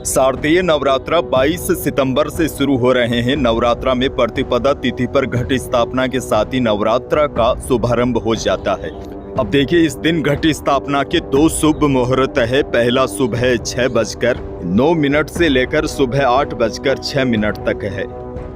शारदीय नवरात्रा 22 सितंबर से शुरू हो रहे हैं। नवरात्रा में प्रतिपदा तिथि पर घट स्थापना के साथ ही नवरात्रा का शुभारंभ हो जाता है। अब देखिए, इस दिन घट स्थापना के दो शुभ मुहूर्त है। पहला शुभ है 6:09 से लेकर सुबह 8:06 तक है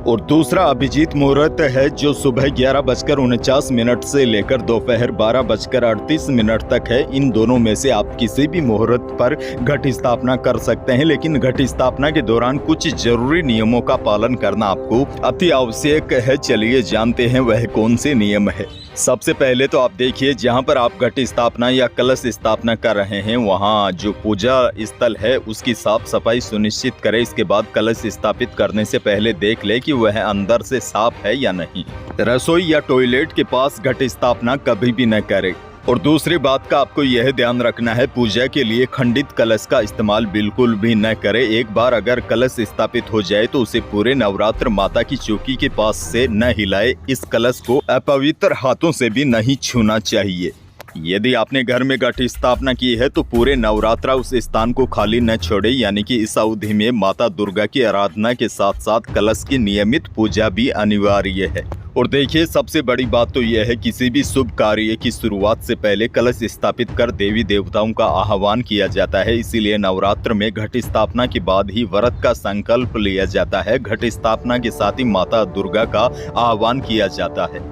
और दूसरा अभिजीत मुहूर्त है जो सुबह 11:49 से लेकर दोपहर 12:38 तक है। इन दोनों में से आप किसी भी मुहूर्त पर घट स्थापना कर सकते हैं, लेकिन घट स्थापना के दौरान कुछ जरूरी नियमों का पालन करना आपको अति आवश्यक है। चलिए जानते हैं वह कौन से नियम है। सबसे पहले तो आप देखिए, जहां पर आप घट स्थापना या कलश स्थापना कर रहे हैं वहां जो पूजा स्थल है उसकी साफ सफाई सुनिश्चित करें। इसके बाद कलश स्थापित करने से पहले देख ले कि वह अंदर से साफ है या नहीं। रसोई या टॉयलेट के पास घट स्थापना कभी भी न करें। और दूसरी बात का आपको यह ध्यान रखना है, पूजा के लिए खंडित कलश का इस्तेमाल बिल्कुल भी न करें। एक बार अगर कलश स्थापित हो जाए तो उसे पूरे नवरात्र माता की चौकी के पास से न हिलाए। इस कलश को अपवित्र हाथों से भी नहीं छूना चाहिए। यदि आपने घर में घट स्थापना की है तो पूरे नवरात्रा उस स्थान को खाली न छोड़े, यानी कि इस अवधि में माता दुर्गा की आराधना के साथ साथ कलश की नियमित पूजा भी अनिवार्य है। और देखिए, सबसे बड़ी बात तो यह है, किसी भी शुभ कार्य की शुरुआत से पहले कलश स्थापित कर देवी देवताओं का आह्वान किया जाता है। इसीलिए नवरात्र में घट स्थापना के बाद ही व्रत का संकल्प लिया जाता है। घट स्थापना के साथ ही माता दुर्गा का आह्वान किया जाता है।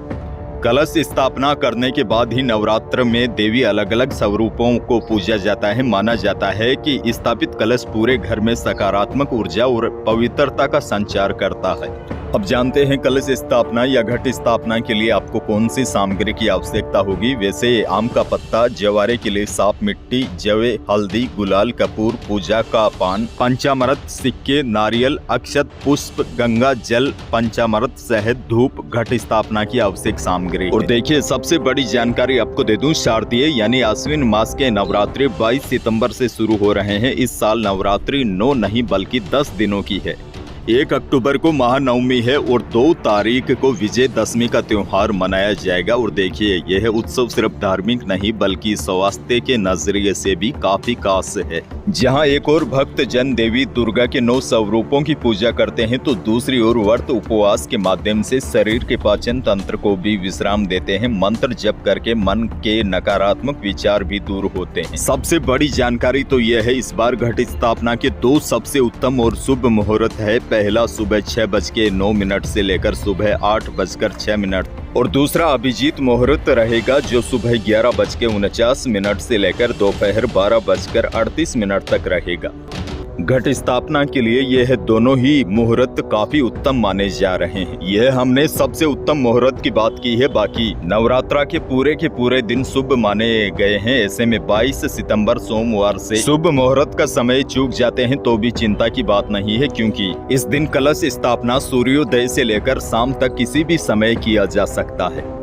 कलश स्थापना करने के बाद ही नवरात्र में देवी अलग अलग स्वरूपों को पूजा जाता है। माना जाता है कि स्थापित कलश पूरे घर में सकारात्मक ऊर्जा और पवित्रता का संचार करता है। अब जानते हैं कलश स्थापना या घट स्थापना के लिए आपको कौन सी सामग्री की आवश्यकता होगी। वैसे आम का पत्ता, जवारे के लिए साफ मिट्टी, जवे, हल्दी, गुलाल, कपूर, पूजा का पान, पंचामृत, सिक्के, नारियल, अक्षत, पुष्प, गंगा जल, पंचामृत, शहद, धूप घट स्थापना की आवश्यक सामग्री। और देखिए, सबसे बड़ी जानकारी आपको दे दूं, शारदीय यानी आश्विन मास के नवरात्रि 22 सितंबर से शुरू हो रहे हैं। इस साल नवरात्रि 9 नहीं बल्कि 10 दिनों की है। 1 अक्टूबर को महानवमी है और 2 तारीख को विजयदशमी का त्योहार मनाया जाएगा। और देखिए, यह उत्सव सिर्फ धार्मिक नहीं बल्कि स्वास्थ्य के नजरिए से भी काफी खास है। जहां एक और भक्त जन देवी दुर्गा के 9 स्वरूपों की पूजा करते हैं तो दूसरी ओर व्रत उपवास के माध्यम से शरीर के पाचन तंत्र को भी विश्राम देते हैं। मंत्र जप करके मन के नकारात्मक विचार भी दूर होते हैं। सबसे बड़ी जानकारी तो यह है, इस बार घट स्थापना के 2 सबसे उत्तम और शुभ मुहूर्त है। पहला सुबह 6:09 से लेकर सुबह 8:06 और दूसरा अभिजीत मुहूर्त रहेगा जो सुबह 11:49 से लेकर दोपहर 12:38 तक रहेगा। घट स्थापना के लिए यह दोनों ही मुहूर्त काफी उत्तम माने जा रहे हैं। यह हमने सबसे उत्तम मुहूर्त की बात की है, बाकी नवरात्रा के पूरे दिन शुभ माने गए हैं। ऐसे में 22 सितंबर सोमवार से शुभ मुहूर्त का समय चूक जाते हैं तो भी चिंता की बात नहीं है, क्योंकि इस दिन कलश स्थापना सूर्योदय से लेकर शाम तक किसी भी समय किया जा सकता है।